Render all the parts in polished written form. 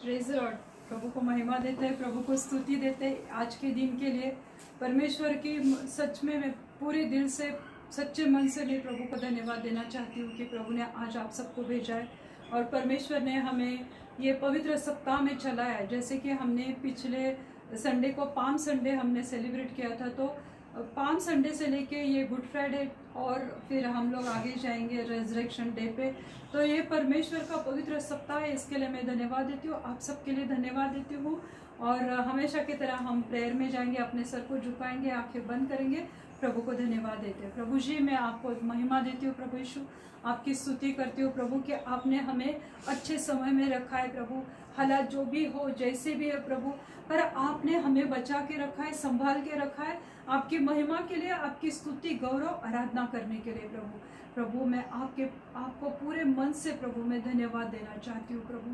Praise Lord. प्रभु को महिमा देते हैं, प्रभु को स्तुति देते हैं आज के दिन के लिए। परमेश्वर की सच में मैं पूरे दिल से सच्चे मन से मैं प्रभु को धन्यवाद देना चाहती हूँ कि प्रभु ने आज आप सबको भेजा है और परमेश्वर ने हमें ये पवित्र सप्ताह में चलाया है। जैसे कि हमने पिछले संडे को पाम संडे हमने सेलिब्रेट किया था, तो पाम संडे से लेके ये गुड फ्राइडे और फिर हम लोग आगे जाएंगे रेजरेक्शन डे पे। तो ये परमेश्वर का पवित्र सप्ताह है, इसके लिए मैं धन्यवाद देती हूँ, आप सबके लिए धन्यवाद देती हूँ। और हमेशा की तरह हम प्रेयर में जाएंगे, अपने सर को झुकाएंगे, आंखें बंद करेंगे, प्रभु को धन्यवाद देते हैं। प्रभु जी, मैं आपको महिमा देती हूँ, प्रभु यीशु आपकी स्तुति करती हूँ प्रभु कि आपने हमें अच्छे समय में रखा है प्रभु। हालात जो भी हो, जैसे भी है प्रभु, पर आपने हमें बचा के रखा है, संभाल के रखा है आपकी महिमा के लिए, आपकी स्तुति गौरव आराधना करने के लिए प्रभु। प्रभु मैं आपको पूरे मन से प्रभु मैं धन्यवाद देना चाहती हूँ प्रभु।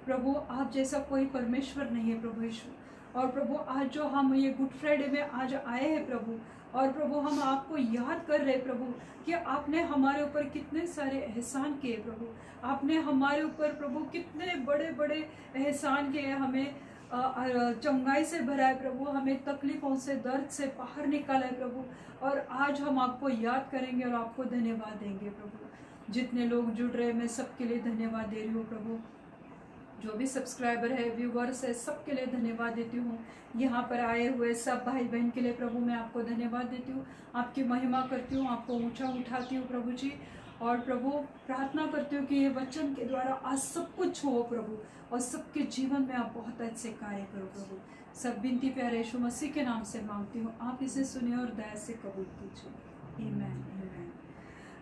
प्रभु आप जैसा कोई परमेश्वर नहीं है प्रभु यीशु। और प्रभु आज जो हम ये गुड फ्राइडे में आज आए हैं प्रभु, और प्रभु हम आपको याद कर रहे प्रभु कि आपने हमारे ऊपर कितने सारे एहसान किए प्रभु। आपने हमारे ऊपर प्रभु कितने बड़े बड़े एहसान किए, हमें चंगाई से भरा है प्रभु, हमें तकलीफों से दर्द से बाहर निकाला है प्रभु। और आज हम आपको याद करेंगे और आपको धन्यवाद देंगे प्रभु। जितने लोग जुड़ रहे मैं सबके लिए धन्यवाद दे रही हूँ प्रभु। जो भी सब्सक्राइबर है, व्यूवर्स है, सबके लिए धन्यवाद देती हूँ। यहाँ पर आए हुए सब भाई बहन के लिए प्रभु मैं आपको धन्यवाद देती हूँ, आपकी महिमा करती हूँ, आपको ऊंचा उठाती हूँ प्रभु जी। और प्रभु प्रार्थना करती हूँ कि ये वचन के द्वारा आज सब कुछ हो प्रभु, और सबके जीवन में आप बहुत अच्छे कार्य करो प्रभु। सब विनती प्यारे यीशु मसीह के नाम से मांगती हूँ, आप इसे सुनिए और दया से कबूल कीजिए। आमीन।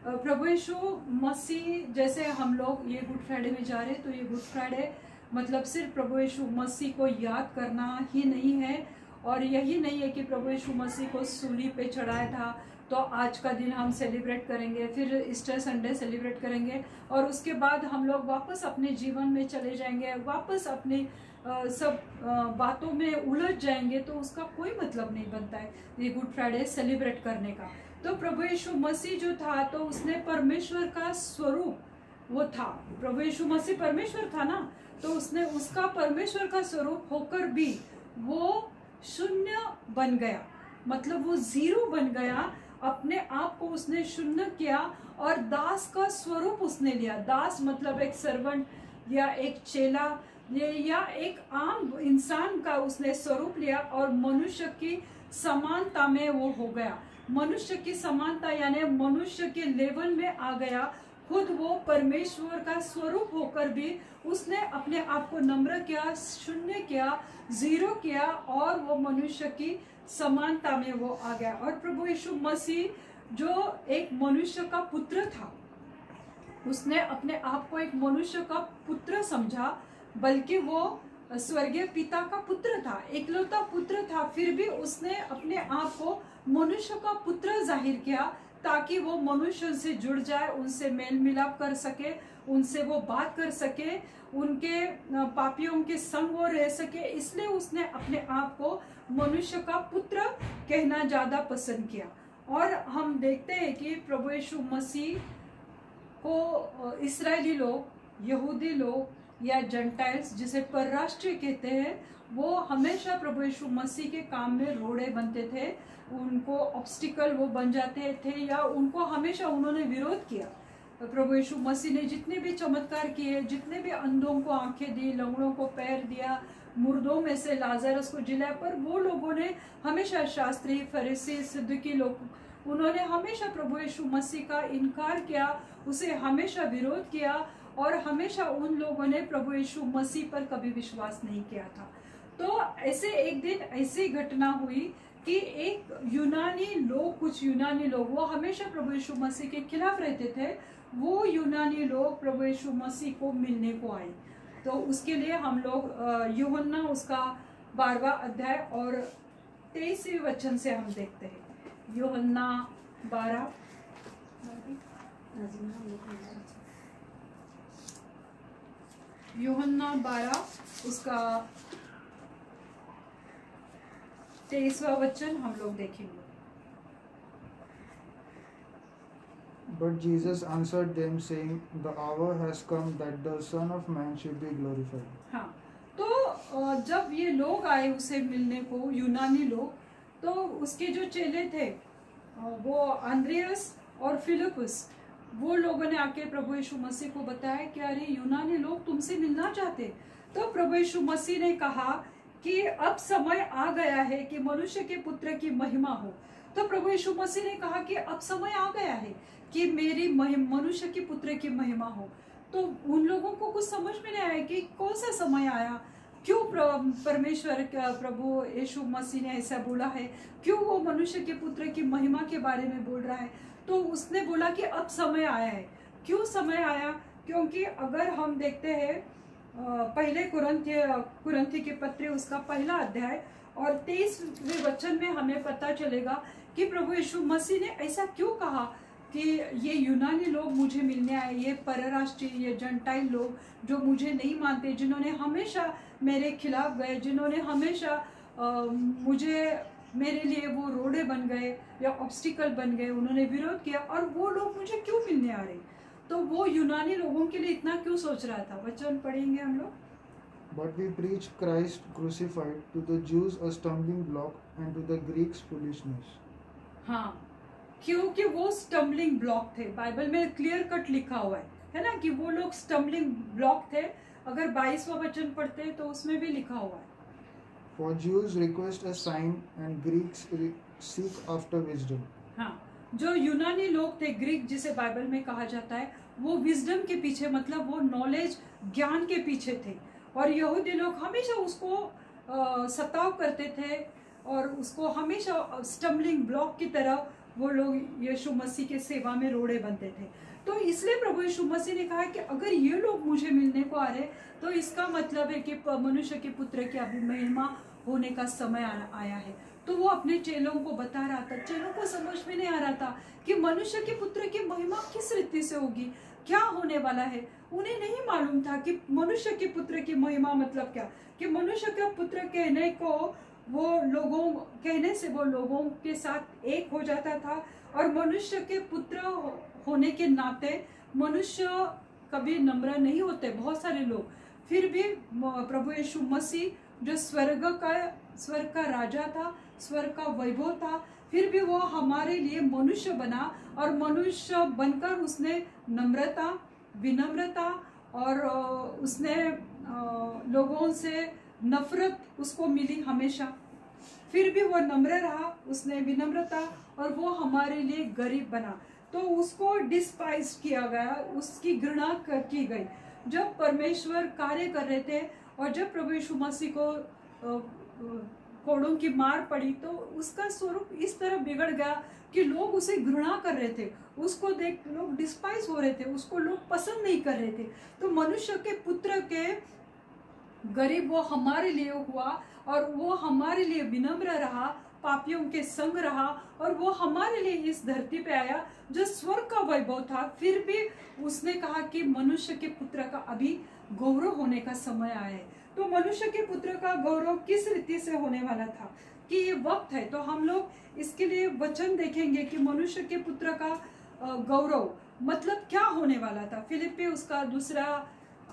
प्रभु यीशु मसीह, जैसे हम लोग ये गुड फ्राइडे में जा रहे हैं, तो ये गुड फ्राइडे मतलब सिर्फ प्रभु यीशु मसीह को याद करना ही नहीं है, और यही नहीं है कि प्रभु यीशु मसीह को सूली पे चढ़ाया था तो आज का दिन हम सेलिब्रेट करेंगे, फिर ईस्टर संडे सेलिब्रेट करेंगे और उसके बाद हम लोग वापस अपने जीवन में चले जाएंगे, वापस अपनी सब बातों में उलझ जाएंगे, तो उसका कोई मतलब नहीं बनता है ये गुड फ्राइडे सेलिब्रेट करने का। तो प्रभु यीशु मसीह जो था, तो उसने परमेश्वर का स्वरूप वो था, प्रभु यीशु मसीह परमेश्वर था ना, तो उसने उसका परमेश्वर का स्वरूप होकर भी वो शून्य बन गया, मतलब वो जीरो बन गया। अपने आप को उसने शून्य किया और दास का स्वरूप उसने लिया। दास मतलब एक सर्वेंट या एक चेला या एक आम इंसान का उसने स्वरूप लिया और मनुष्य की समानता में वो हो गया। मनुष्य की समानता यानी मनुष्य के लेवल में आ गया। खुद वो परमेश्वर का स्वरूप होकर भी उसने अपने आप को नम्र किया, शून्य किया, जीरो किया और वो मनुष्य की समानता में वो आ गया। और प्रभु यीशु मसीह जो एक मनुष्य का पुत्र था, उसने अपने आप को एक मनुष्य का पुत्र समझा, बल्कि वो स्वर्गीय पिता का पुत्र था, एकलौता पुत्र था, फिर भी उसने अपने आप को मनुष्य का पुत्र जाहिर किया ताकि वो मनुष्य से जुड़ जाए, उनसे मेल मिलाप कर सके, उनसे वो बात कर सके, उनके पापियों के संग वो रह सके। इसलिए उसने अपने आप को मनुष्य का पुत्र कहना ज्यादा पसंद किया। और हम देखते हैं कि प्रभु यीशु मसीह को इस्राएली लोग, यहूदी लोग या जेंटाइल्स जिसे परराष्ट्रीय कहते हैं, वो हमेशा प्रभु यीशु मसीह के काम में रोड़े बनते थे, उनको ऑब्स्टिकल वो बन जाते थे या उनको हमेशा उन्होंने विरोध किया। प्रभु यीशु मसीह ने जितने भी चमत्कार किए, जितने भी अंधों को आंखें दी, लंगड़ों को पैर दिया, मुर्दों में से लाजरस को जिलाया, पर वो लोगों ने हमेशा, शास्त्री, फरीसी, सदूकी लोग, उन्होंने हमेशा प्रभु यीशु मसीह का इनकार किया, उसे हमेशा विरोध किया और हमेशा उन लोगों ने प्रभु यीशु मसीह पर कभी विश्वास नहीं किया था। तो ऐसे एक दिन ऐसी घटना हुई कि एक कुछ यूनानी लोग वो हमेशा प्रभु यीशु मसीह के खिलाफ रहते थे, वो यूनानी लोग प्रभु यीशु मसीह को मिलने को आए। तो उसके लिए हम लोग यूहन्ना उसका 12वां अध्याय और 23वें वचन से हम देखते हैं। यूहन्ना 12 उसका 23वां वचन हम लोग देखेंगे। But Jesus answered them saying, The hour has come that the Son of Man should be glorified. हाँ, तो जब ये लोग आए उसे मिलने को, यूनानी लोग, तो उसके जो चेले थे वो आंद्रियस और फिलिपस, वो लोगों ने आके प्रभु यीशु मसीह को बताया कि अरे यूनानी लोग तुमसे मिलना चाहते। तो प्रभु यीशु मसीह ने कहा कि अब समय आ गया है कि मनुष्य के पुत्र की महिमा हो। तो प्रभु यीशु मसीह ने कहा कि अब समय आ गया है कि मेरी मनुष्य के पुत्र की महिमा हो। तो उन लोगों को कुछ समझ में नहीं आया कि कौन सा समय आया, क्यों परमेश्वर प्रभु यीशु मसीह ने ऐसा बोला है, क्यों वो मनुष्य के पुत्र की महिमा के बारे में बोल रहा है। तो उसने बोला कि अब समय आया है। क्यों समय आया? क्योंकि अगर हम देखते हैं पहले कुरिन्थी के पत्र उसका पहला अध्याय और 23वें वचन में हमें पता चलेगा कि प्रभु यीशु मसीह ने ऐसा क्यों कहा कि ये यूनानी लोग मुझे मिलने आए, ये परराष्ट्रीय, ये जंटाइल लोग जो मुझे नहीं मानते, जिन्होंने हमेशा मेरे खिलाफ गए, जिन्होंने हमेशा मेरे लिए वो रोड़े बन गए या ऑब्स्टिकल बन गए, उन्होंने विरोध किया, और वो लोग मुझे क्यों मिलने आ रहे। तो वो यूनानी लोगों के लिए इतना क्यों सोच रहा था। वचन पढ़ेंगे हम लोग। But we preach Christ crucified, to the Jews a stumbling block and to the Greeks foolishness. हाँ, क्योंकि वो स्टम्बलिंग ब्लॉक थे। बाइबल में क्लियर कट लिखा हुआ है ना, कि वो लोग स्टम्बलिंग ब्लॉक थे। अगर 22वां वचन पढ़ते हैं तो उसमें भी लिखा हुआ है। For Jews request a sign and Greeks seek after wisdom. हाँ, जो यूनानी लोग थे, ग्रीक जिसे बाइबल में कहा जाता है, वो विजडम के पीछे, मतलब वो नॉलेज, ज्ञान के पीछे थे। और यहूदी लोग हमेशा उसको सताव करते थे और उसको हमेशा स्टम्बलिंग ब्लॉक की तरह वो लोग यीशु मसीह के सेवा में रोड़े बनते थे। तो इसलिए प्रभु यीशु मसीह ने कहा कि अगर ये लोग मुझे मिलने को आ रहे तो इसका मतलब है कि मनुष्य के पुत्र की अभी महिमा होने का समय आया है। तो वो अपने चेलों को बता रहा था। चेलों को समझ में नहीं आ रहा था कि मनुष्य के पुत्र की महिमा किस रीति से होगी, क्या होने वाला है। उन्हें नहीं मालूम था कि मनुष्य के पुत्र की महिमा मतलब क्या, कि मनुष्य का पुत्र कहने से वो लोगों के साथ एक हो जाता था। और मनुष्य के पुत्र होने के नाते मनुष्य कभी नम्र नहीं होते, बहुत सारे लोग। फिर भी प्रभु यीशु मसीह जो स्वर्ग का राजा था, स्वर्ग का वैभव था, फिर भी वो हमारे लिए मनुष्य बना और मनुष्य बनकर उसने नम्रता, विनम्रता और उसने लोगों से नफरत उसको मिली हमेशा, फिर भी वो नम्र रहा, उसने विनम्रता, और वो हमारे लिए गरीब बना। तो उसको डिस्पाइज किया गया, उसकी घृणा की गई। जब परमेश्वर कार्य कर रहे थे और जब प्रभु यीशु मसीह को कोड़ों की मार पड़ी तो उसका स्वरूप इस तरह बिगड़ गया कि लोग उसे घृणा कर रहे थे, उसको देख लोग डिस्पाइज हो रहे थे, उसको लोग पसंद नहीं कर रहे थे। तो मनुष्य के पुत्र के गरीब वो हमारे लिए हुआ और वो हमारे लिए विनम्र रहा, पापियों के संग रहा, और वो हमारे लिए इस धरती पे आया जो स्वर्ग का वैभव था। फिर भी उसने कहा कि मनुष्य के पुत्र का अभी गौरव होने का समय आया है। तो मनुष्य के पुत्र का गौरव किस रीति से होने वाला था कि ये वक्त है। तो हम लोग इसके लिए वचन देखेंगे कि मनुष्य के पुत्र का गौरव मतलब क्या होने वाला था। फिलिप्पी उसका दूसरा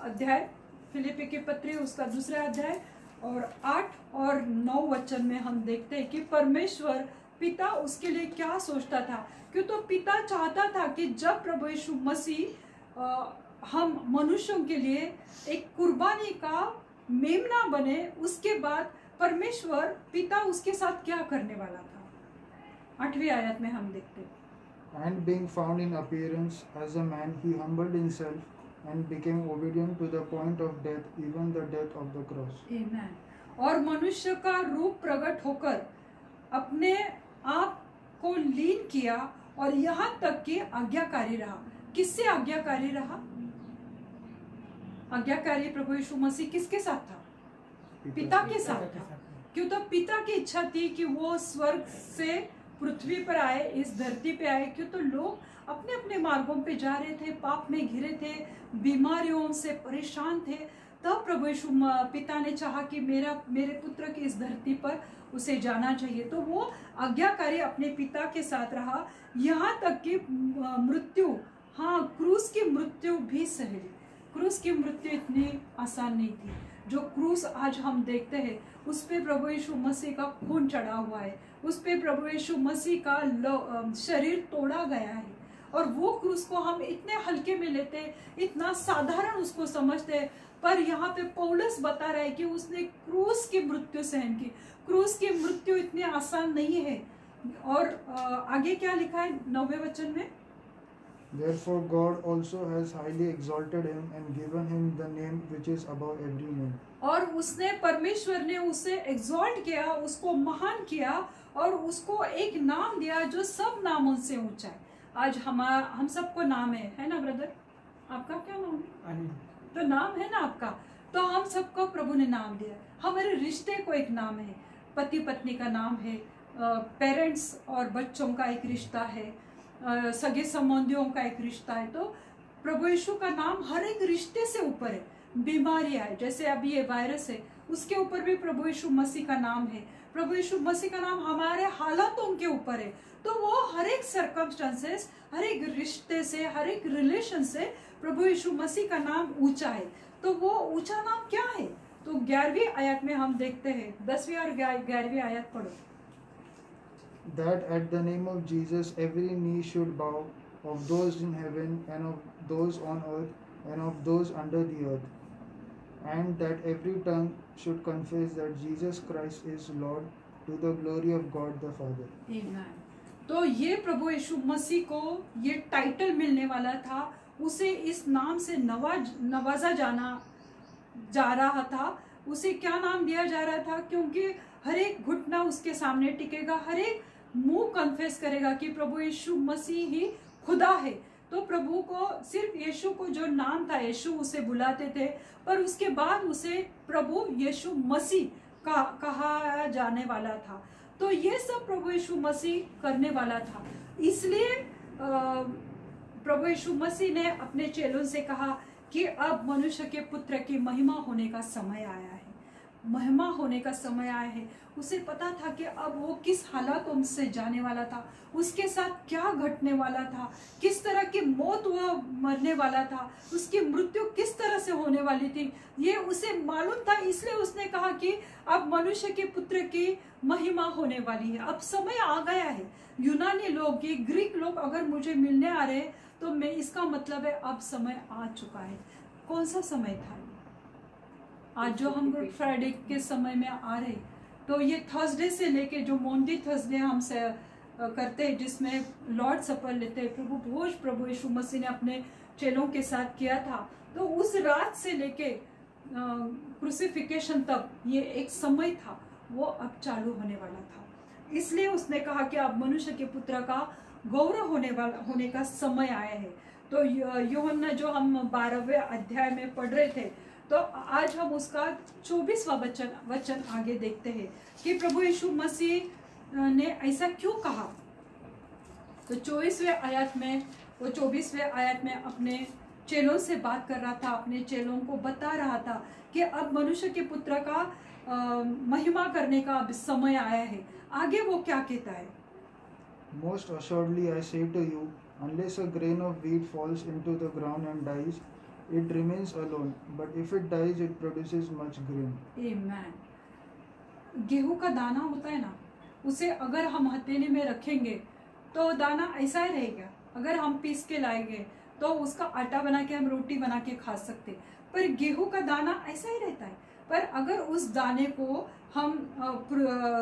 अध्याय, फिलिप्पी के पत्र उसका दूसरा अध्याय और 8 और 9 वचन में हम देखते हैं कि परमेश्वर पिता उसके लिए क्या सोचता था। क्यों? तो पिता चाहता था कि जब प्रभु यीशु मसीह हम मनुष्यों के लिए एक कुर्बानी का मेमना बने, उसके बाद परमेश्वर पिता उसके साथ क्या करने वाला था। 8वीं आयत में हम देखते हैं, And being found in appearance as a man, he humbled himself and became obedient to the point of death, even the death of the cross. Amen. और मनुष्य का रूप प्रकट होकर अपने आप को लीन किया और यहाँ तक कि आज्ञाकारी रहा। किससे आज्ञाकारी रहा? आज्ञाकारी प्रभु यीशु मसीह किसके साथ था? पिता के साथ था। क्यों? तो पिता की इच्छा थी कि वो स्वर्ग से पृथ्वी पर आए, इस धरती पे आए। क्यों? तो लोग अपने अपने मार्गों पे जा रहे थे, पाप में घिरे थे, बीमारियों से परेशान थे। तब प्रभु यीशु पिता ने चाहा कि मेरे पुत्र की इस धरती पर उसे जाना चाहिए। तो वो आज्ञाकारी अपने पिता के साथ रहा, यहाँ तक कि मृत्यु, हाँ, क्रूस की मृत्यु भी सही। क्रूस की मृत्यु इतनी आसान नहीं थी। जो क्रूस आज हम देखते हैं उस पे प्रभु यीशु मसीह का खून चढ़ा हुआ है, उस पे प्रभु यीशु मसीह का शरीर तोड़ा गया है। और वो क्रूस को हम इतने हल्के में लेते हैं, इतना साधारण उसको समझते हैं, पर यहाँ पे पौलुस बता रहा है कि उसने क्रूस की मृत्यु सहन की। क्रूस की मृत्यु इतनी आसान नहीं है। और आगे क्या लिखा है 9वें वचन में, Therefore God also has highly exalted him and given him the name which is above every name. और उसने परमेश्वर ने उसे एग्जॉल्ट किया, उसको महान किया और उसको एक नाम दिया जो सब नामों से ऊंचा है। आज हम सबको नाम है ना ब्रदर? आपका क्या नाम है? तो नाम है ना आपका, तो हम सबको प्रभु ने नाम दिया। हमारे रिश्ते को एक नाम है, पति पत्नी का नाम है, पेरेंट्स और बच्चों का एक रिश्ता है, सगे संबंधियों का एक रिश्ता है। तो प्रभु यीशु का नाम हर एक रिश्ते से ऊपर है। बीमारियां है, जैसे अभी ये वायरस है, उसके ऊपर भी प्रभु यीशु मसीह का नाम है। प्रभु यीशु मसीह का नाम हमारे हालातों के ऊपर है। तो वो हर एक सर्कमस्टेंसेस, हर एक रिश्ते से, हर एक रिलेशन से प्रभु यीशु मसीह का नाम ऊंचा है। तो वो ऊंचा नाम क्या है? तो 11वीं आयत में हम देखते हैं, 10वीं और 11वीं आयत पढ़ो। That at the name of Jesus every knee should bow, of those in heaven and of those on earth and of those under the earth, and that every tongue should confess that Jesus Christ is Lord, to the glory of God the Father. Amen. तो ये प्रभु यीशु मसीह को ये title मिलने वाला था, उसे इस नाम से नवाजा जा रहा था। उसे क्या नाम दिया जा रहा था? क्योंकि हर एक घुटना उसके सामने टिकेगा, हर एक मुंह कन्फेस करेगा कि प्रभु यीशु मसीह ही खुदा है। तो प्रभु को सिर्फ यीशु को जो नाम था, यीशु उसे बुलाते थे, पर उसके बाद उसे प्रभु यीशु मसीह कहा जाने वाला था। तो ये सब प्रभु यीशु मसीह करने वाला था। इसलिए प्रभु यीशु मसीह ने अपने चेलों से कहा कि अब मनुष्य के पुत्र की महिमा होने का समय आया है, महिमा होने का समय आया है। उसे पता था कि अब वो किस हालातों से जाने वाला था, उसके साथ क्या घटने वाला था, किस तरह की मौत वो मरने वाला था, उसकी मृत्यु किस तरह से होने वाली थी, ये उसे मालूम था। इसलिए उसने कहा कि अब मनुष्य के पुत्र की महिमा होने वाली है, अब समय आ गया है। यूनानी लोग, ये ग्रीक लोग अगर मुझे मिलने आ रहे तो मैं इसका मतलब है अब समय आ चुका है। कौन सा समय था? आज जो हम गुड फ्राइडे के समय में आ रहे, तो ये थर्सडे से लेके जो मॉन्डी थर्सडे हम से करते हैं, जिसमें लॉर्ड सपर लेते हैं, प्रभु भोज प्रभु यीशु मसीह ने अपने चेलों के साथ किया था। तो उस रात से लेके क्रूसिफिकेशन तक ये एक समय था, वो अब चालू होने वाला था। इसलिए उसने कहा कि अब मनुष्य के पुत्र का गौरव होने का समय आया है। तो यूहन्ना जो हम 12वें अध्याय में पढ़ रहे थे, तो आज हम उसका 24वां वचन आगे देखते हैं कि प्रभु यीशु मसीह ने ऐसा क्यों कहा। तो 24वें आयत में अपने चेलों से बात कर रहा था, अपने चेलों को बता रहा था कि अब मनुष्य के पुत्र का महिमा करने का अब समय आया है। आगे वो क्या कहता है? Most assuredly I say to you, unless a grain of wheat falls into the ground and dies, it remains alone, but if it dies, it produces much grain. Amen. गेहूं का दाना होता है ना, उसे अगर हम हथेली में रखेंगे तो दाना ऐसा ही रहेगा। अगर हम पीस के लाएंगे तो उसका आटा बना के हम रोटी बना के खा सकते, पर गेहूं का दाना ऐसा ही रहता है। पर अगर उस दाने को हम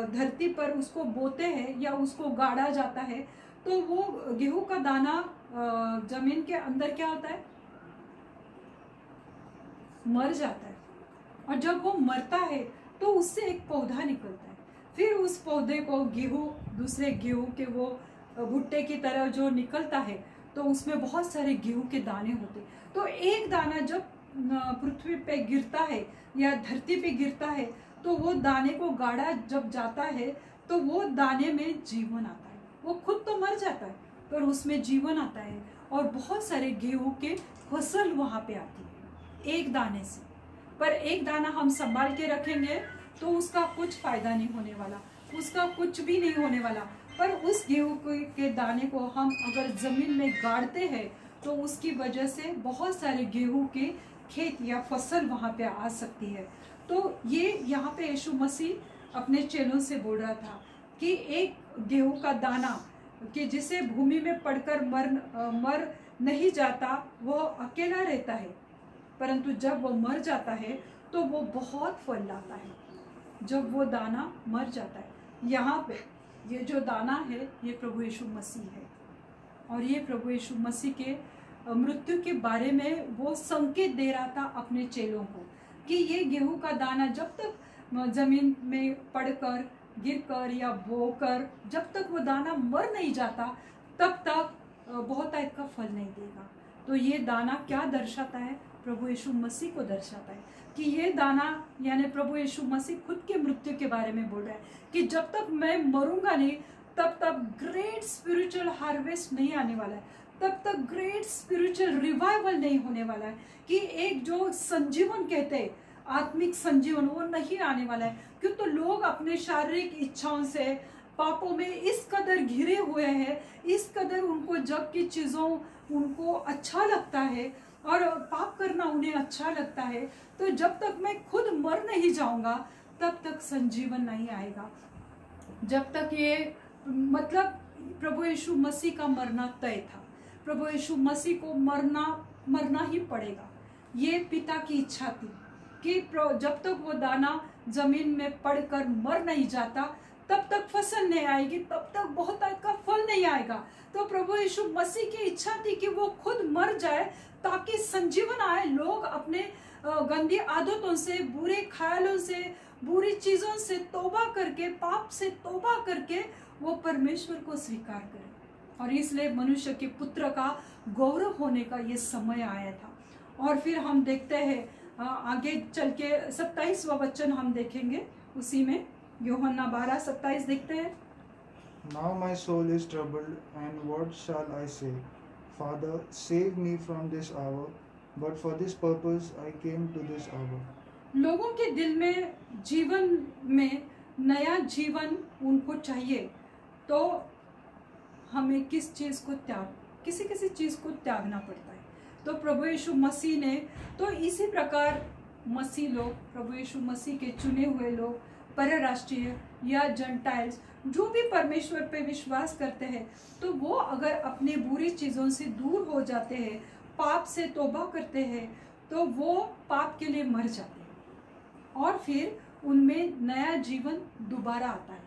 धरती पर उसको बोते हैं या उसको गाड़ा जाता है, तो वो गेहूं का दाना जमीन के अंदर क्या होता है? मर जाता है। और जब वो मरता है तो उससे एक पौधा निकलता है। फिर उस पौधे को गेहूं, दूसरे गेहूं के वो भुट्टे की तरह जो निकलता है, तो उसमें बहुत सारे गेहूं के दाने होते। तो एक दाना जब पृथ्वी पे गिरता है या धरती पे गिरता है, तो वो दाने को गाड़ा जब जाता है तो वो दाने में जीवन आता है। वो खुद तो मर जाता है पर उसमें जीवन आता है और बहुत सारे गेहूं के फसल वहां पे आती है एक दाने से। पर एक दाना हम संभाल के रखेंगे तो उसका कुछ फायदा नहीं होने वाला, उसका कुछ भी नहीं होने वाला। पर उस गेहूं के दाने को हम अगर जमीन में गाड़ते हैं तो उसकी वजह से बहुत सारे गेहूं के खेत या फसल वहां पे आ सकती है। तो ये यहाँ पे यीशु मसीह अपने चेलों से बोल रहा था कि एक गेहूं का दाना कि जिसे भूमि में पड़कर मर नहीं जाता, वो अकेला रहता है, परंतु जब वो मर जाता है तो वो बहुत फल लाता है। जब वो दाना मर जाता है, यहाँ पे ये जो दाना है ये प्रभु यीशु मसीह है, और ये प्रभु यीशु मसीह के मृत्यु के बारे में वो संकेत दे रहा था अपने चेलों को कि ये गेहूं का दाना जब तक जमीन में पड़कर गिरकर या बोकर जब तक वो दाना मर नहीं जाता तब तक बहुतायत का फल नहीं देगा। तो ये दाना क्या दर्शाता है? प्रभु यीशु मसीह को दर्शाता है कि ये दाना यानी प्रभु यीशु मसीह खुद के मृत्यु के बारे में बोल रहा है कि जब तक मैं मरूंगा नहीं तब तक ग्रेट स्पिरिचुअल हार्वेस्ट नहीं आने वाला है, तब तक ग्रेट स्पिरिचुअल रिवाइवल नहीं होने वाला है, कि एक जो संजीवन कहते हैं आत्मिक संजीवन वो नहीं आने वाला है। क्यों? तो लोग अपने शारीरिक इच्छाओं से पापों में इस कदर घिरे हुए हैं, इस कदर उनको जग की चीज़ों उनको अच्छा लगता है और पाप करना उन्हें अच्छा लगता है। तो जब तक मैं खुद मर नहीं जाऊंगा तब तक संजीवन नहीं आएगा। जब तक ये मतलब प्रभु यीशु मसीह का मरना तय था, प्रभु यीशु मसीह को मरना ही पड़ेगा। ये पिता की इच्छा थी कि जब तक वो दाना जमीन में पड़कर मर नहीं जाता तब तक फसल नहीं आएगी, तब तक बहुतायत का फल नहीं आएगा। तो प्रभु यीशु मसीह की इच्छा थी कि वो खुद मर जाए ताकि संजीवन आए, लोग अपने गंदी आदतों से, बुरे ख्यालों से, बुरी चीजों से तौबा करके, पाप से तौबा करके वो परमेश्वर को स्वीकार करें। और इसलिए मनुष्य के पुत्र का गौरव होने का ये समय आया था। और फिर हम देखते हैं आगे चल के 27वां वचन हम देखेंगे, उसी में यूहन्ना 12:27 देखते हैं। Now my soul is troubled, and what shall I say? Father, save me from this hour, but for this purpose I came to this hour. लोगों के दिल में जीवन में नया जीवन उनको चाहिए, तो हमें किस चीज़ को किसी चीज़ को त्यागना पड़ता है। तो प्रभु यीशु मसीह ने तो इसी प्रकार मसीह लोग, प्रभु यीशु मसीह के चुने हुए लोग, परराष्ट्रीय या जेंटाइल्स जो भी परमेश्वर पे विश्वास करते हैं, तो वो अगर अपने बुरी चीज़ों से दूर हो जाते हैं, पाप से तौबा करते हैं, तो वो पाप के लिए मर जाते हैं और फिर उनमें नया जीवन दोबारा आता है।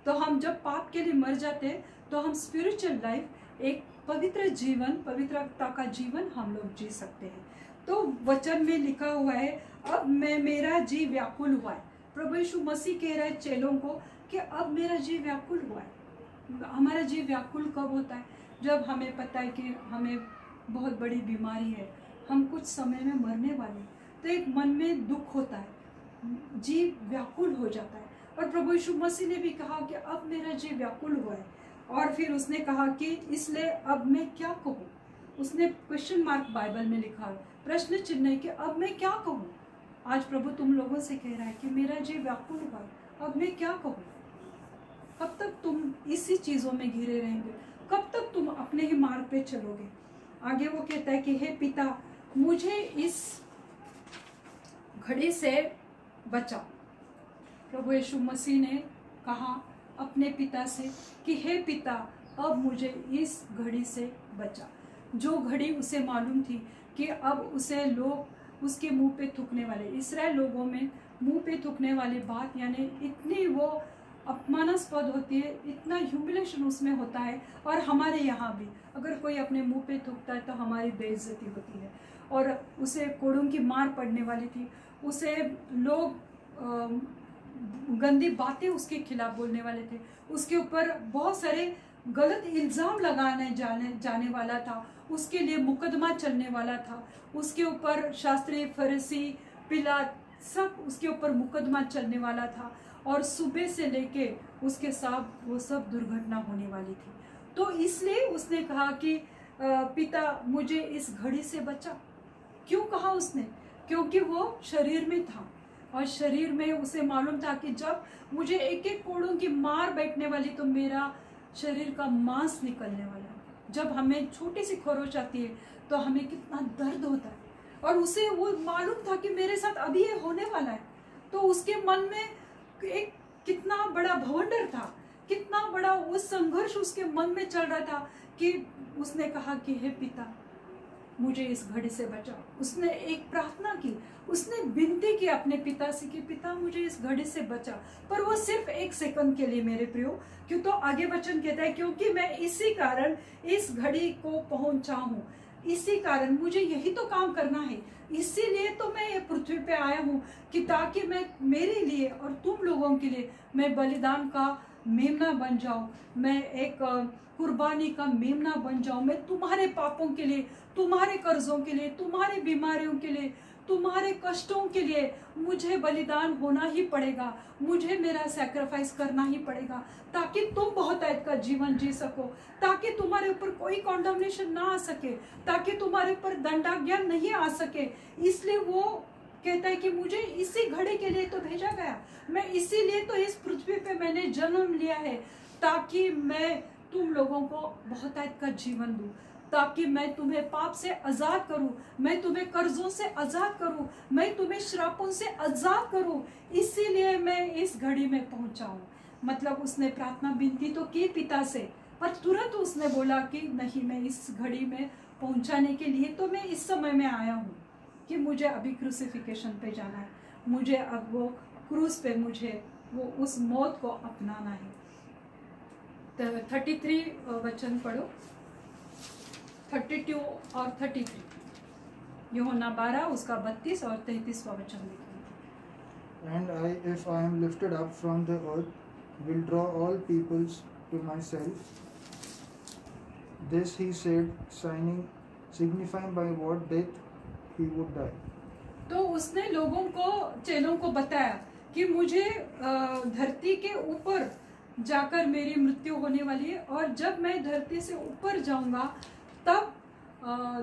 तो हम जब पाप के लिए मर जाते हैं तो हम स्पिरिचुअल लाइफ, एक पवित्र जीवन, पवित्रता का जीवन हम लोग जी सकते हैं। तो वचन में लिखा हुआ है, अब मेरा जी व्याकुल हुआ है। प्रभु यीशु मसीह कह रहा है चेलों को कि अब मेरा जी व्याकुल हुआ है। हमारा जी व्याकुल कब होता है? जब हमें पता है कि हमें बहुत बड़ी बीमारी है, हम कुछ समय में मरने वाले, तो एक मन में दुख होता है, जी व्याकुल हो जाता है। और प्रभु यीशु मसीह ने भी कहा कि अब मेरा जी व्याकुल हुआ है। और फिर उसने कहा कि इसलिए अब मैं क्या कहूँ? उसने क्वेश्चन मार्क बाइबल में लिखा है, प्रश्न चिन्ह है कि अब मैं क्या कहूँ। आज प्रभु तुम लोगों से कह रहा है कि मेरा जी व्याकुल हुआ है, अब मैं क्या कहूँ? कब तक तुम इसी चीज़ों में घिरे रहेंगे? कब तक तुम अपने ही मार्ग पे चलोगे? आगे वो कहता है कि हे पिता, मुझे इस घड़ी से बचा। प्रभु यीशु मसीह ने कहा अपने पिता से कि हे पिता, अब मुझे इस घड़ी से बचा। जो घड़ी उसे मालूम थी कि अब उसे लोग उसके मुंह पे थूकने वाले, इस्राएल लोगों में मुंह पे थूकने वाली बात, यानी इतनी वो अपमानास्पद होती है, इतना ह्यूमिलेशन उसमें होता है। और हमारे यहाँ भी अगर कोई अपने मुंह पे थूकता है तो हमारी बेइज्जती होती है, और उसे कोड़ों की मार पड़ने वाली थी, उसे लोग गंदी बातें उसके खिलाफ बोलने वाले थे, उसके ऊपर बहुत सारे गलत इल्ज़ाम लगाने जाने वाला था, उसके लिए मुकदमा चलने वाला था, उसके ऊपर शास्त्री, फरीसी, पिलात सब उसके ऊपर मुकदमा चलने वाला था, और सुबह से लेके उसके साथ वो सब दुर्घटना होने वाली थी। तो इसलिए उसने कहा कि पिता, मुझे इस घड़ी से बचा। क्यों कहा उसने? क्योंकि वो शरीर में था, और शरीर में उसे मालूम था कि जब मुझे एक एक कोड़ों की मार बैठने वाली तो मेरा शरीर का मांस निकलने वाला है। जब हमें छोटी सी खरोच आती है तो हमें कितना दर्द होता है, और उसे वो मालूम था कि मेरे साथ अभी ये होने वाला है। तो उसके मन में एक कितना बड़ा भवंडर था, कितना बड़ा वो संघर्ष उसके मन में चल रहा था कि उसने कहा कि हे पिता, मुझे इस घड़ी से बचाओ। उसने एक प्रार्थना की, उसने विनती की अपने पिता से कि पिता मुझे इस घड़ी से बचा। पर वो सिर्फ 1 सेकंड के लिए मेरे प्रियो, क्यों तो आगे वचन कहता है क्योंकि मैं इसी कारण इस घड़ी को पहुंचा हूँ, इसी कारण मुझे यही तो काम करना है, इसीलिए तो मैं ये पृथ्वी पे आया हूँ कि ताकि मैं मेरे लिए और तुम लोगों के लिए मैं बलिदान का मेमना बन जाऊं, मैं एक कुर्बानी का मेमना बन जाऊं। मैं तुम्हारे पापों के लिए, तुम्हारे कर्जों के लिए, तुम्हारी बीमारियों के लिए, तुम्हारे कष्टों के लिए मुझे बलिदान होना ही पड़ेगा, मुझे मेरा सैक्रिफाइस करना ही पड़ेगा ताकि तुम बहुतायत का जीवन जी सको, ताकि तुम्हारे ऊपर कोई कॉन्डमनेशन ना आ सके, ताकि तुम्हारे ऊपर दंडाज्ञा नहीं आ सके। इसलिए वो कहता है कि मुझे इसी घड़ी के लिए तो भेजा गया, मैं इसीलिए तो इस पृथ्वी पे मैंने जन्म लिया है ताकि मैं तुम लोगों को बहुतायत का जीवन दूं, ताकि मैं तुम्हें पाप से आजाद करूं, मैं तुम्हें कर्जों से आजाद करूं, मैं तुम्हें श्रापों से आजाद करूं, इसीलिए मैं इस घड़ी में पहुंचा हूं। मतलब उसने प्रार्थना विनती तो की पिता से, पर तुरंत उसने बोला कि नहीं, मैं इस घड़ी में पहुंचाने के लिए तो मैं इस समय में आया हूँ कि मुझे अभी क्रूसिफिकेशन पे जाना है, मुझे अब वो क्रूस पे मुझे वो उस मौत को अपनाना है। 33 वचन पढ़ो, 32 और 33, यूहन्ना 12 उसका 32 और 33वां वचन देखिए। And I, if I am lifted up from the earth, will draw all peoples to myself. This he said, signifying by what death he would die. तो उसने लोगों को, चेलों को बताया कि मुझे धरती के ऊपर जाकर मेरी मृत्यु होने वाली है, और जब मैं धरती से ऊपर जाऊंगा तब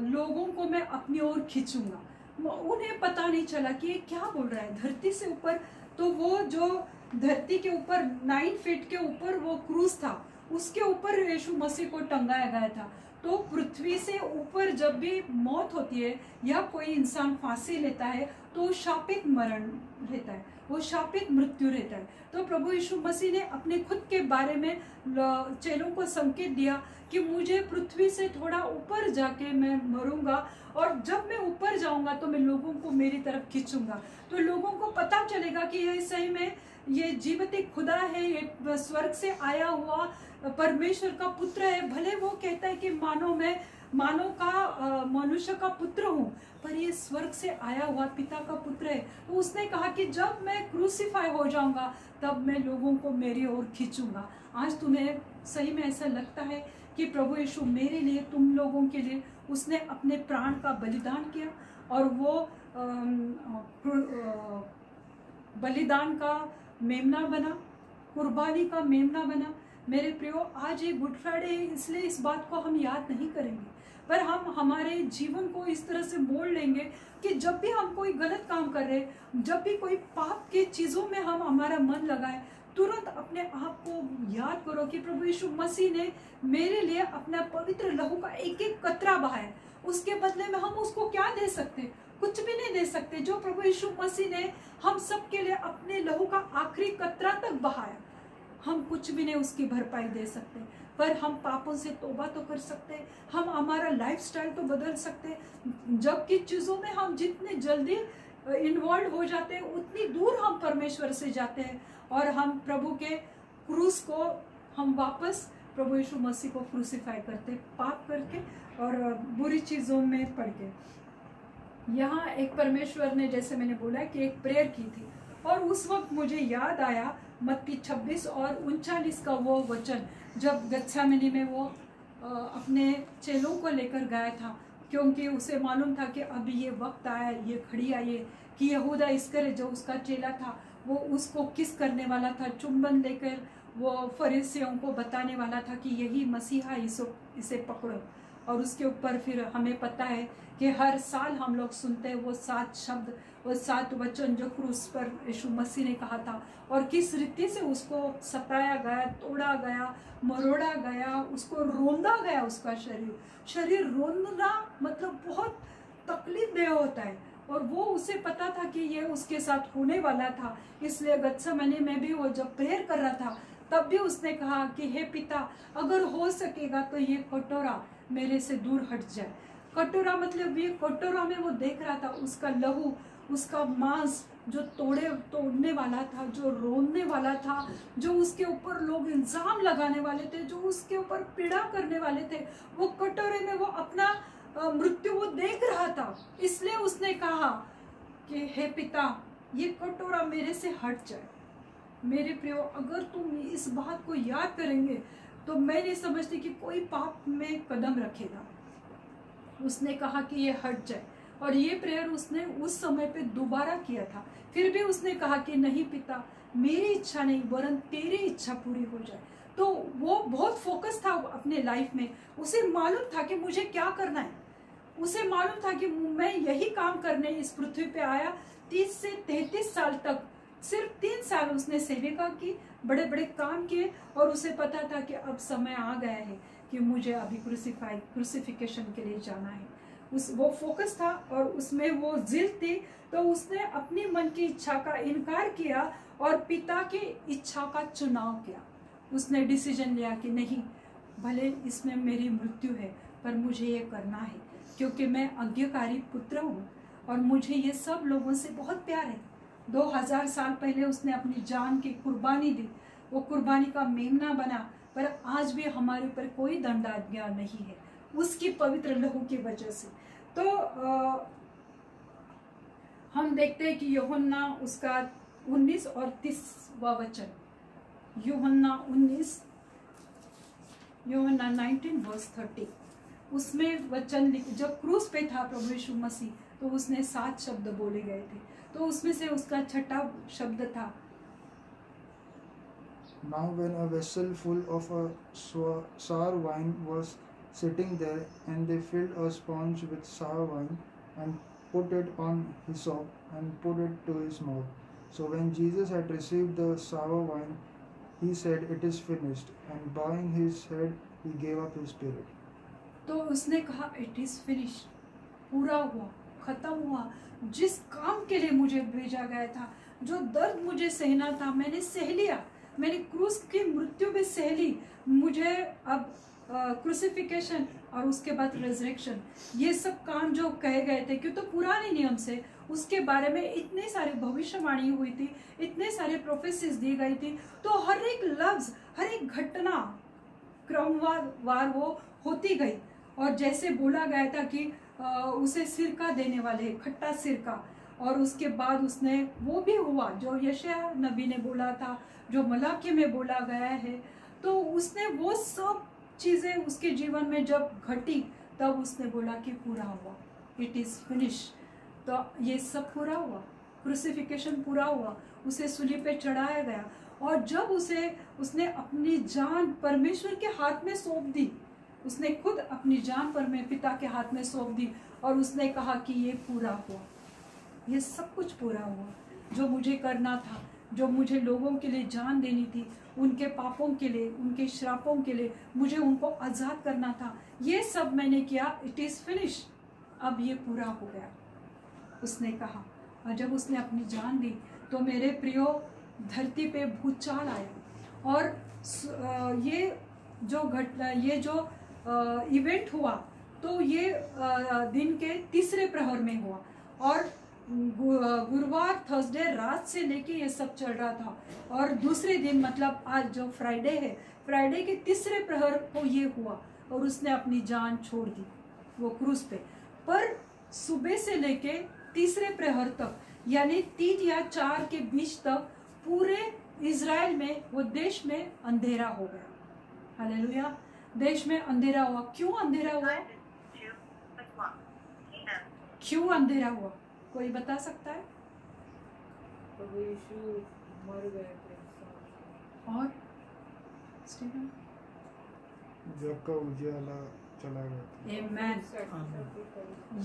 लोगों को मैं अपनी ओर खींचूंगा। उन्हें पता नहीं चला कि ये क्या बोल रहा है, धरती से ऊपर। तो वो जो धरती के ऊपर 9 फीट के ऊपर वो क्रूस था, उसके ऊपर यीशु मसीह को टंगाया गया था। तो पृथ्वी से ऊपर जब भी मौत होती है या कोई इंसान फांसी लेता है तो शापित मरण रहता है, वो शापित मृत्यु रहता है। तो प्रभु यीशु मसीह ने अपने खुद के बारे में चेलों को संकेत दिया कि मुझे पृथ्वी से थोड़ा ऊपर जाके मैं मरूंगा, और जब मैं ऊपर जाऊंगा तो मैं लोगों को मेरी तरफ खींचूंगा, तो लोगों को पता चलेगा कि ये सही में ये जीवती खुदा है, ये स्वर्ग से आया हुआ परमेश्वर का पुत्र है। भले वो कहता है कि मानव का मनुष्य का पुत्र हूँ, पर ये स्वर्ग से आया हुआ पिता का पुत्र है। तो उसने कहा कि जब मैं क्रूसीफाई हो जाऊंगा तब मैं लोगों को मेरी ओर खींचूंगा। आज तुम्हें सही में ऐसा लगता है कि प्रभु यीशु मेरे लिए, तुम लोगों के लिए उसने अपने प्राण का बलिदान किया, और वो बलिदान का मेमना बना, कुर्बानी का मेमना बना। मेरे प्रियो, आज ये गुड फ्राइडे है, इसलिए इस बात को हम याद नहीं करेंगे, पर हम हमारे जीवन को इस तरह से मोड़ लेंगे कि जब भी हम कोई गलत काम कर रहे, जब भी कोई पाप की चीजों में हम हमारा मन लगाए, तुरंत अपने आप को याद करो कि प्रभु यीशु मसीह ने मेरे लिए अपना पवित्र लहू का एक एक कतरा बहाया। उसके बदले में हम उसको क्या दे सकते? कुछ भी नहीं दे सकते। जो प्रभु यीशु मसीह ने हम सबके लिए अपने लहू का आखिरी कतरा तक बहाया, हम कुछ भी नहीं उसकी भरपाई दे सकते, पर हम पापों से तौबा तो कर सकते, हम हमारा लाइफस्टाइल तो बदल सकते। जबकि चीजों में हम जितने जल्दी इन्वॉल्व हो जाते हैं उतनी दूर हम परमेश्वर से जाते हैं, और हम प्रभु के क्रूस को हम वापस प्रभु यीशु मसीह को क्रूसीफाई करते, पाप करके और बुरी चीजों में पड़ के। यहाँ एक परमेश्वर ने, जैसे मैंने बोला, कि एक प्रेयर की थी, और उस वक्त मुझे याद आया मत्ती 26 और 39 का वो वचन, जब गत्सेमनी में वो अपने चेलों को लेकर गया था, क्योंकि उसे मालूम था कि अभी ये वक्त आया, ये घड़ी आई है कि यहूदा इस्करियोत जो उसका चेला था वो उसको किस करने वाला था, चुंबन लेकर वो फरीसियों को बताने वाला था कि यही मसीहा, इसे पकड़ो। और उसके ऊपर फिर हमें पता है कि हर साल हम लोग सुनते हैं वो 7 शब्द, वो 7 वचन जो क्रूस पर यीशु मसीह ने कहा था, और किस रीति से उसको सताया गया, तोड़ा गया, मरोड़ा गया, उसको रोंदा गया। उसका शरीर रोंदना मतलब बहुत तकलीफ देह होता है, और वो उसे पता था कि ये उसके साथ होने वाला था। इसलिए गत्सेमनी में भी वो जब प्रेयर कर रहा था तब भी उसने कहा कि हे पिता, अगर हो सकेगा तो ये कटोरा मेरे से दूर हट जाए। कटोरा मतलब ये कटोरा में वो देख रहा था उसका लहू, उसका मांस जो तोड़ने वाला था, जो रोने वाला था, जो उसके ऊपर लोग इल्जाम लगाने वाले थे, जो उसके ऊपर पीड़ा करने वाले थे, वो कटोरे में वो अपना मृत्यु वो देख रहा था। इसलिए उसने कहा कि हे पिता, ये कटोरा मेरे से हट जाए। मेरे प्रियो, अगर तुम इस बात को याद करेंगे तो मैं नहीं समझती कि कोई पाप में कदम रखेगा। उसने कहा कि ये हट जाए, और ये प्रेयर उसने उस समय पे दोबारा किया था। फिर भी उसने कहा कि नहीं पिता, मेरी इच्छा नहीं वरन तेरी इच्छा पूरी हो जाए। तो वो बहुत फोकस था अपने लाइफ में। उसे मालूम था कि मुझे क्या करना है। उसे मालूम था कि मैं यही काम करने इस पृथ्वी पे आया। 30 से 33 साल तक सिर्फ 3 साल उसने सेविका की, बड़े बड़े काम किए, और उसे पता था कि अब समय आ गया है कि मुझे अभी क्रूसिफिकेशन के लिए जाना है। वो फोकस था और उसमें वो जिद थी। तो उसने अपनी मन की इच्छा का इनकार किया और पिता की इच्छा का चुनाव किया। उसने डिसीजन लिया कि नहीं, भले इसमें मेरी मृत्यु है पर मुझे ये करना है, क्योंकि मैं आज्ञाकारी पुत्र हूँ और मुझे ये सब लोगों से बहुत प्यार है। 2000 साल पहले उसने अपनी जान की कुर्बानी दी, वो कुर्बानी का मेमना बना, पर आज भी हमारे ऊपर कोई दंडाज्ञा नहीं है उसकी पवित्र लहू की वजह से। तो हम देखते हैं कि यूहन्ना उसका 19 और 30वां वचन, यूहन्ना 19 वर्स 30, उसमें वचन जब क्रूस पे था प्रभु यीशु मसीह, तो उसने 7 शब्द बोले गए थे। तो उसमें से उसका 6ठा शब्द था, Now when a vessel full of a sour wine was sitting there, and they filled a sponge with sour wine and put it on hyssop and put it to his mouth. So when Jesus had received the sour wine, he said, "It is finished," and bowing his head, he gave up his spirit. तो उसने कहा it is finish, पूरा हुआ, खत्म हुआ। जिस काम के लिए मुझे भेजा गया था, जो दर्द मुझे सहना था, मैंने सह लिया। मैंने क्रूस की मृत्यु भी सह ली। मुझे अब क्रूसिफिकेशन और उसके बाद रेजरेक्शन, ये सब काम जो कहे गए थे, क्यों तो पुराने नियम से उसके बारे में इतने सारे भविष्यवाणी हुई थी, इतने सारे प्रोफेसीज दी गई थी। तो हर एक लफ्ज, हर एक घटना क्रमवार वो होती गई। और जैसे बोला गया था कि उसे सिरका देने वाले, खट्टा सिरका, और उसके बाद उसने वो भी हुआ जो यशायाह नबी ने बोला था, जो मलाकी में बोला गया है। तो उसने वो सब चीजें उसके जीवन में जब घटी, तब उसने बोला कि पूरा हुआ, इट इज फिनिश। तो ये सब पूरा हुआ, क्रूसिफिकेशन पूरा हुआ, उसे सूली पे चढ़ाया गया। और जब उसने अपनी जान परमेश्वर के हाथ में सौंप दी, उसने खुद अपनी जान पिता के हाथ में सौंप दी, और उसने कहा कि ये पूरा हुआ, ये सब कुछ पूरा हुआ। जो मुझे करना था, जो मुझे लोगों के लिए जान देनी थी, उनके पापों के लिए, उनके श्रापों के लिए, मुझे उनको आज़ाद करना था, ये सब मैंने किया। इट इज़ फिनिश, अब ये पूरा हो गया, उसने कहा। और जब उसने अपनी जान दी, तो मेरे प्रियो, धरती पे भूचाल आया। और ये जो इवेंट हुआ, तो ये दिन के तीसरे प्रहर में हुआ, और गुरुवार थर्सडे रात से लेके ये सब चल रहा था। और दूसरे दिन मतलब आज जो फ्राइडे है, फ्राइडे के तीसरे प्रहर को ये हुआ, और उसने अपनी जान छोड़ दी वो क्रूस पे। पर सुबह से लेके तीसरे प्रहर तक, यानी 3 या 4 के बीच तक, पूरे इज़राइल में, वो देश में अंधेरा हो गया। हालेलुया, देश में अंधेरा हुआ। क्यों अंधेरा हुआ? क्यों अंधेरा हुआ, कोई बता सकता है? यीशु मर गए थे। और स्टीफन, जग का उजियाला चला गया। आमेन।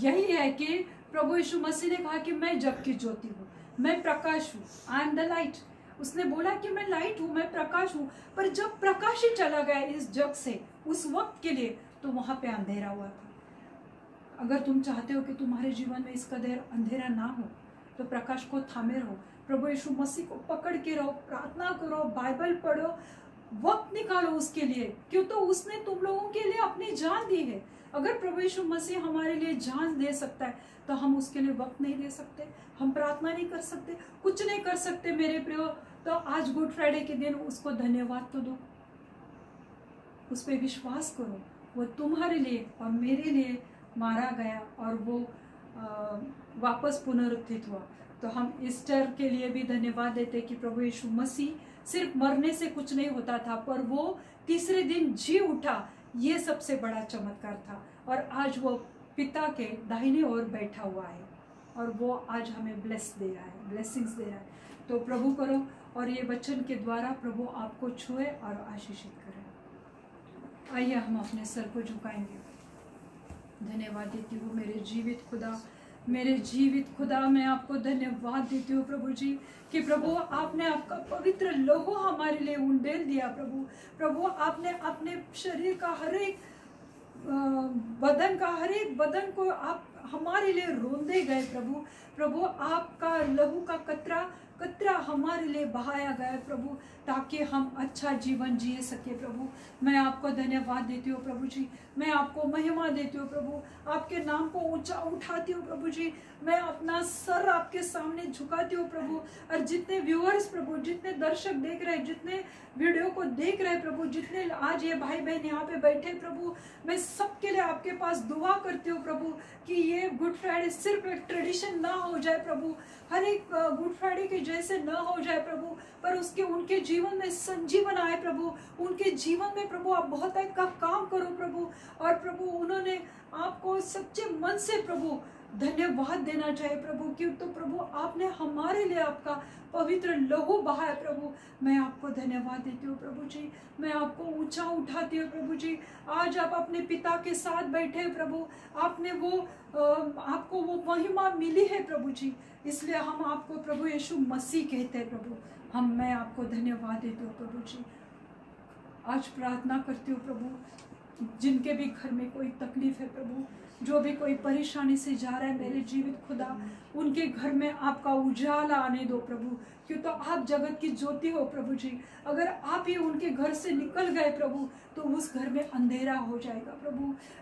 यही है कि प्रभु यीशु मसीह ने कहा कि मैं जग की ज्योति हूँ, मैं प्रकाश हूँ, आई एम द लाइट। उसने बोला कि मैं लाइट हूँ, मैं प्रकाश हूँ। पर जब प्रकाश ही चला गया इस जग से उस वक्त के लिए, तो वहां पे अंधेरा हुआ था। अगर तुम चाहते हो कि तुम्हारे जीवन में इस कदर अंधेरा ना हो तो प्रकाश को थामे रहो, प्रभु यीशु मसीह को पकड़ के रहो, प्रार्थना करो, बाइबल पढ़ो, वक्त निकालो उसके लिए, क्यों तो उसने तुम लोगों के लिए अपनी जान दी है। अगर प्रभु यीशु मसीह हमारे लिए जान दे सकता है तो हम उसके लिए वक्त नहीं दे सकते, हम प्रार्थना नहीं कर सकते, कुछ नहीं कर सकते मेरे प्रियो। तो आज गुड फ्राइडे के दिन उसको धन्यवाद तो दो, उस पर विश्वास करो, वो तुम्हारे लिए और मेरे लिए मारा गया और वो वापस पुनरुत्थित हुआ। तो हम ईस्टर के लिए भी धन्यवाद देते कि प्रभु यीशु मसीह सिर्फ मरने से कुछ नहीं होता था, पर वो तीसरे दिन जी उठा, ये सबसे बड़ा चमत्कार था। और आज वो पिता के दाहिने ओर बैठा हुआ है और वो आज हमें ब्लेस दे रहा है, ब्लेसिंग्स दे रहा है। तो प्रभु करो और ये वचन के द्वारा प्रभु आपको छुए और आशीषित करें। आइए हम अपने सर को झुकाएंगे। धन्यवाद देती हूँ मेरे जीवित खुदा, मेरे जीवित खुदा, मैं आपको धन्यवाद देती हूँ प्रभु जी कि प्रभु आपने आपका पवित्र लहू हमारे लिए उंडेल दिया। प्रभु आपने अपने शरीर का हर एक बदन को आप हमारे लिए रोंदे गए प्रभु आपका लहू का कतरा हमारे लिए बहाया गया प्रभु, ताकि हम अच्छा जीवन जी सके। प्रभु मैं आपको धन्यवाद देती हूँ प्रभु जी, मैं आपको महिमा देती हूँ प्रभु, आपके नाम को ऊंचा उठाती हूँ प्रभु जी। मैं अपना सर आपके सामने झुकाती हूँ प्रभु, और जितने व्यूअर्स प्रभु, जितने दर्शक देख रहे हैं, जितने वीडियो को देख रहे हैं प्रभु, जितने आज ये भाई बहन यहाँ पे बैठे प्रभु, मैं सबके लिए आपके पास दुआ करती हूँ प्रभु कि ये गुड फ्राइडे सिर्फ एक ट्रेडिशन ना हो जाए प्रभु, हर एक गुड फ्राइडे के जैसे ना हो जाए प्रभु, पर उनके जीवन में संजीवन आए प्रभु, उनके जीवन में प्रभु आप बहुत का काम करो प्रभु। और प्रभु उन्होंने आपको सच्चे मन से प्रभु धन्यवाद देना चाहिए प्रभु, क्यों तो प्रभु आपने हमारे लिए आपका पवित्र लहू बहाया प्रभु। मैं आपको धन्यवाद देती हूँ प्रभु जी, मैं आपको ऊंचा उठाती हूँ प्रभु जी। आज आप अपने पिता के साथ बैठे प्रभु, आपने आपको वो महिमा मिली है प्रभु जी, इसलिए हम आपको प्रभु यीशु मसीह कहते हैं प्रभु। मैं आपको धन्यवाद देती हूँ प्रभु जी। आज प्रार्थना करती हूँ प्रभु, जिनके भी घर में कोई तकलीफ है प्रभु, जो भी कोई परेशानी से जा रहा है मेरे जीवित खुदा, उनके घर में आपका उजाला आने दो प्रभु, क्यों तो आप जगत की ज्योति हो प्रभु जी। अगर आप ही उनके घर से निकल गए प्रभु तो उस घर में अंधेरा हो जाएगा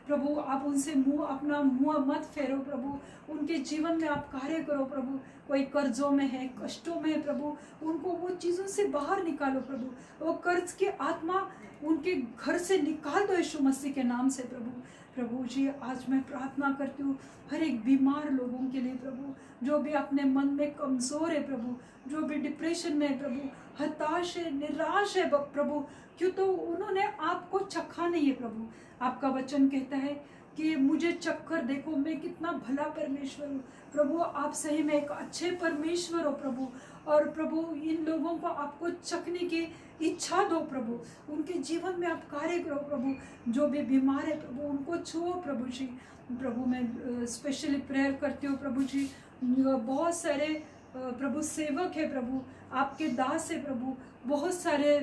प्रभु आप उनसे अपना मुंह मत फेरो प्रभु, उनके जीवन में आप कार्य करो प्रभु। कोई कर्जों में है, कष्टों में है प्रभु, उनको वो चीज़ों से बाहर निकालो प्रभु, वो कर्ज की आत्मा उनके घर से निकाल दो यीशु मसीह के नाम से प्रभु जी। आज मैं प्रार्थना करती हूँ हर एक बीमार लोगों के लिए प्रभु, जो भी अपने मन में कमज़ोर है प्रभु, जो भी डिप्रेशन में है प्रभु, हताश है, निराश है प्रभु, क्यों तो उन्होंने आपको चखा नहीं है प्रभु। आपका वचन कहता है कि मुझे चक्कर देखो, मैं कितना भला परमेश्वर हूँ प्रभु। आप सही में एक अच्छे परमेश्वर हो प्रभु, और प्रभु इन लोगों को आपको चखने की इच्छा दो प्रभु, उनके जीवन में आप कार्य करो प्रभु। जो भी बीमार है प्रभु उनको छुओ प्रभु जी। प्रभु मैं स्पेशली प्रेयर करती हूँ प्रभु जी, बहुत सारे प्रभु सेवक है प्रभु, आपके दास है प्रभु, बहुत सारे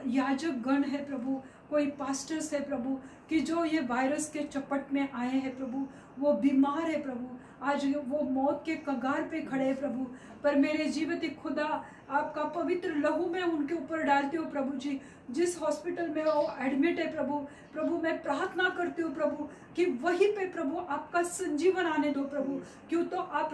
याजक गण है प्रभु, कोई पास्टर्स है प्रभु, कि जो ये वायरस के चपट में आए हैं प्रभु, वो बीमार है प्रभु, आज वो मौत के कगार पे खड़े हैं प्रभु। पर मेरे जीवित खुदा आपका पवित्र लहू में उनके ऊपर डालती हूँ प्रभु जी। जिस हॉस्पिटल में वो एडमिट है प्रभु मैं प्रार्थना करती हूँ प्रभु कि वहीं पे प्रभु आपका संजीवन आने दो प्रभु, क्यों तो आप